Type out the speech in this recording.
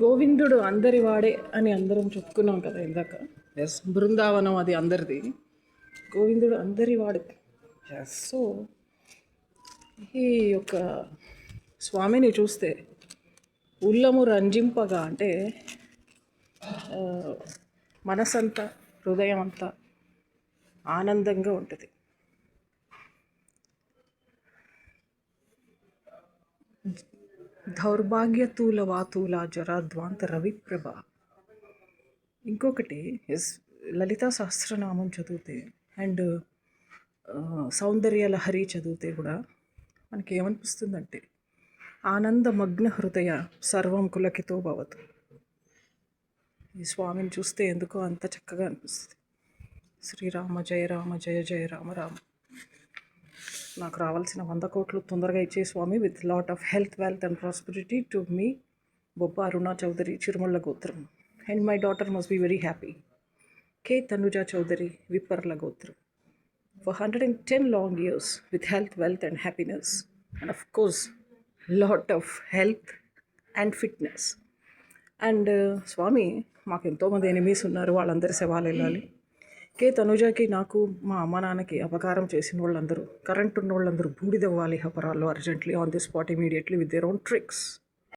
గోవిందుడు అందరి వాడే అని అందరం చెప్పుకున్నాం కదా ఇందాక. ఎస్, బృందావనం అది అందరిది. గోవిందుడు అందరి వాడు. ఎస్. సో ఈ యొక్క స్వామిని చూస్తే ఉల్లము రంజింపగా, అంటే మనసంతా, హృదయం అంతా ఆనందంగా ఉంటుంది. దౌర్భాగ్యతూల వాతూల జరాధ్వాంత రవిప్రభ. ఇంకొకటి ఎస్, లలితా సహస్రనామం చదివితే అండ్ సౌందర్య లహరి చదివితే కూడా మనకి ఏమనిపిస్తుందంటే ఆనందమగ్న హృదయ సర్వం కులకితో భవతు. ఈ స్వామిని చూస్తే ఎందుకో అంత చక్కగా అనిపిస్తుంది. శ్రీరామ జయ రామ జయ జయ రామ రామ. నాకు రావాల్సిన 100 కోట్లు తొందరగా ఇచ్చే స్వామి, with lot of health, wealth and prosperity to me, Bobba Aruna Chowdary, Chirumalla గోత్రం. And my daughter must be very happy. K Tanuja Chowdary, Vipparla గోత్రం. For 110 long years with health, wealth and happiness. And of course, lot of health and fitness. And స్వామి, మాకు ఎంతోమంది enemies ఉన్నారు, వాళ్ళందరి శవాలు వెళ్ళాలి. కే తనుజాకి, నాకు, మా అమ్మ నాన్నకి అపకారం చేసిన వాళ్ళందరూ, కరెంట్ ఉన్న వాళ్ళందరూ బూడిదవ్వాలి హపరాల్లో urgently, on the spot, immediately, with their own tricks.